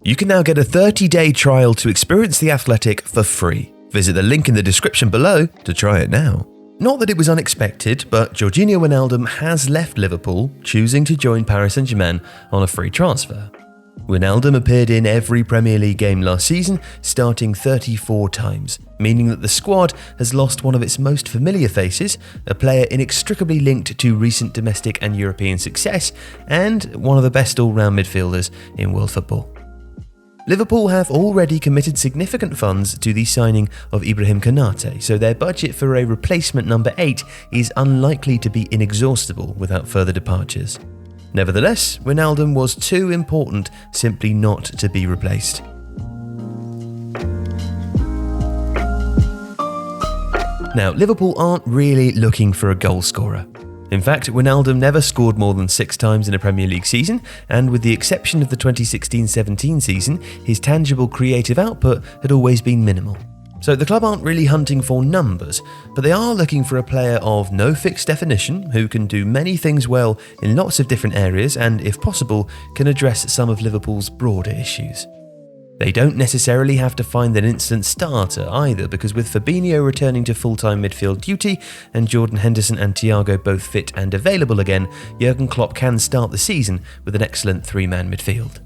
You can now get a 30-day trial to experience The Athletic for free. Visit the link in the description below to try it now. Not that it was unexpected, but Gini Wijnaldum has left Liverpool, choosing to join Paris Saint-Germain on a free transfer. Wijnaldum appeared in every Premier League game last season, starting 34 times, meaning that the squad has lost one of its most familiar faces, a player inextricably linked to recent domestic and European success, and one of the best all-round midfielders in world football. Liverpool have already committed significant funds to the signing of Ibrahim Konate, so their budget for a replacement number 8 is unlikely to be inexhaustible without further departures. Nevertheless, Wijnaldum was too important simply not to be replaced. Now, Liverpool aren't really looking for a goal scorer. In fact, Wijnaldum never scored more than 6 times in a Premier League season, and with the exception of the 2016-17 season, his tangible creative output had always been minimal. So the club aren't really hunting for numbers, but they are looking for a player of no fixed definition who can do many things well in lots of different areas and, if possible, can address some of Liverpool's broader issues. They don't necessarily have to find an instant starter either, because with Fabinho returning to full-time midfield duty and Jordan Henderson and Thiago both fit and available again, Jurgen Klopp can start the season with an excellent 3-man midfield.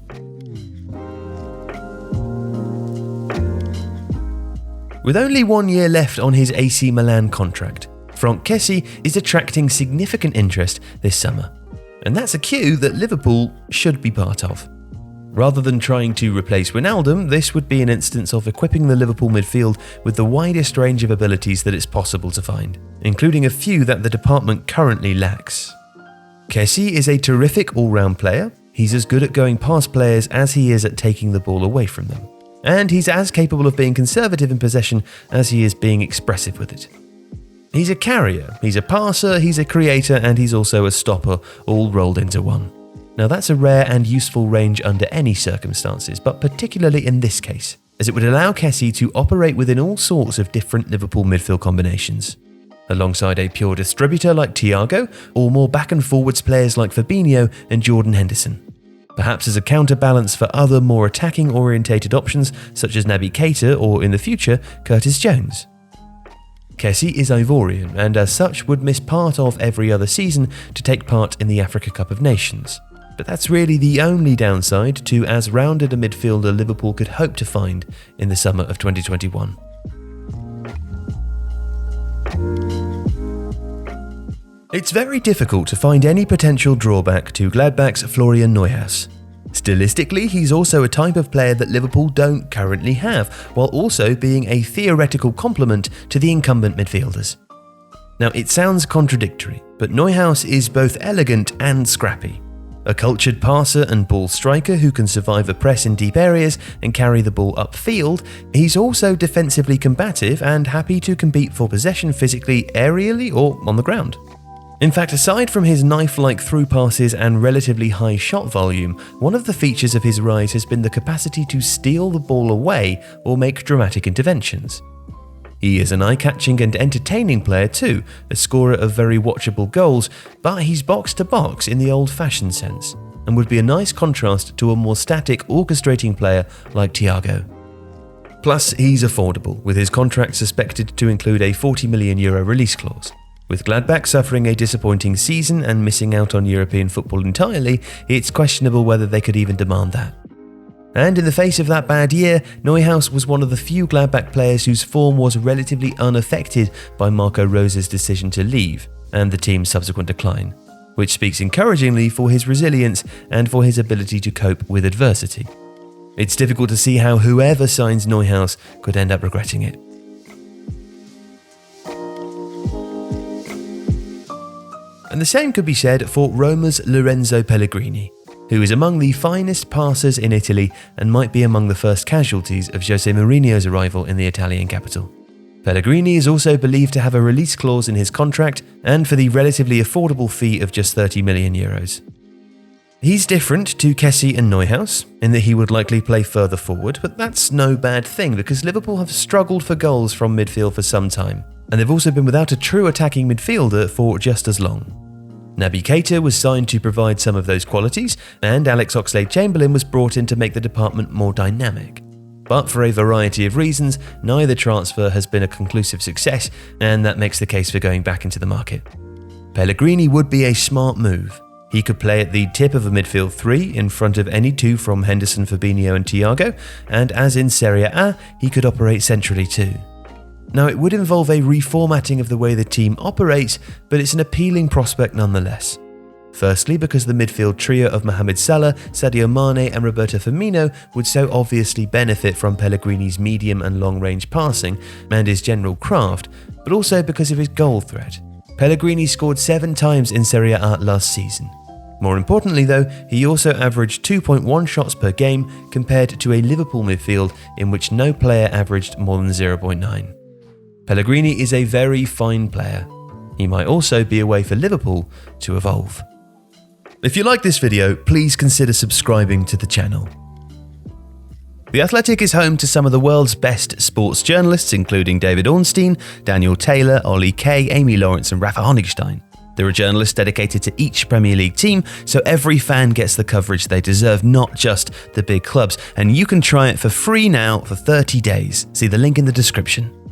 With only 1 year left on his AC Milan contract, Kessie is attracting significant interest this summer. And that's a cue that Liverpool should be part of. Rather than trying to replace Wijnaldum, this would be an instance of equipping the Liverpool midfield with the widest range of abilities that it's possible to find, including a few that the department currently lacks. Kessie is a terrific all-round player. He's as good at going past players as he is at taking the ball away from them. And he's as capable of being conservative in possession as he is being expressive with it. He's a carrier, he's a passer, he's a creator, and he's also a stopper, all rolled into one. Now that's a rare and useful range under any circumstances, but particularly in this case, as it would allow Kessie to operate within all sorts of different Liverpool midfield combinations, alongside a pure distributor like Thiago, or more back and forwards players like Fabinho and Jordan Henderson. Perhaps as a counterbalance for other more attacking orientated options such as Naby Keita or, in the future, Curtis Jones. Kessie is Ivorian and as such would miss part of every other season to take part in the Africa Cup of Nations. But that's really the only downside to as rounded a midfielder Liverpool could hope to find in the summer of 2021. It's very difficult to find any potential drawback to Gladbach's Florian Neuhaus. Stylistically, he's also a type of player that Liverpool don't currently have, while also being a theoretical complement to the incumbent midfielders. Now, it sounds contradictory, but Neuhaus is both elegant and scrappy. A cultured passer and ball striker who can survive a press in deep areas and carry the ball upfield, he's also defensively combative and happy to compete for possession physically, aerially or on the ground. In fact, aside from his knife-like through passes and relatively high shot volume, one of the features of his rise has been the capacity to steal the ball away or make dramatic interventions. He is an eye-catching and entertaining player too, a scorer of very watchable goals, but he's box-to-box in the old-fashioned sense, and would be a nice contrast to a more static orchestrating player like Thiago. Plus, he's affordable, with his contract suspected to include a €40 million release clause. With Gladbach suffering a disappointing season and missing out on European football entirely, it's questionable whether they could even demand that. And in the face of that bad year, Neuhaus was one of the few Gladbach players whose form was relatively unaffected by Marco Rose's decision to leave and the team's subsequent decline, which speaks encouragingly for his resilience and for his ability to cope with adversity. It's difficult to see how whoever signs Neuhaus could end up regretting it. And the same could be said for Roma's Lorenzo Pellegrini, who is among the finest passers in Italy and might be among the first casualties of Jose Mourinho's arrival in the Italian capital. Pellegrini is also believed to have a release clause in his contract and for the relatively affordable fee of just €30 million. He's different to Kessie and Neuhaus in that he would likely play further forward, but that's no bad thing because Liverpool have struggled for goals from midfield for some time, and they've also been without a true attacking midfielder for just as long. Naby Keita was signed to provide some of those qualities, and Alex Oxlade-Chamberlain was brought in to make the department more dynamic. But for a variety of reasons, neither transfer has been a conclusive success, and that makes the case for going back into the market. Pellegrini would be a smart move. He could play at the tip of a midfield three in front of any two from Henderson, Fabinho and Thiago, and as in Serie A, he could operate centrally too. Now, it would involve a reformatting of the way the team operates, but it's an appealing prospect nonetheless. Firstly, because the midfield trio of Mohamed Salah, Sadio Mane and Roberto Firmino would so obviously benefit from Pellegrini's medium and long-range passing and his general craft, but also because of his goal threat. Pellegrini scored 7 times in Serie A last season. More importantly though, he also averaged 2.1 shots per game compared to a Liverpool midfield in which no player averaged more than 0.9. Pellegrini is a very fine player. He might also be a way for Liverpool to evolve. If you like this video, please consider subscribing to the channel. The Athletic is home to some of the world's best sports journalists, including David Ornstein, Daniel Taylor, Ollie Kay, Amy Lawrence and Rafa Honigstein. There are journalists dedicated to each Premier League team, so every fan gets the coverage they deserve, not just the big clubs. And you can try it for free now for 30 days. See the link in the description.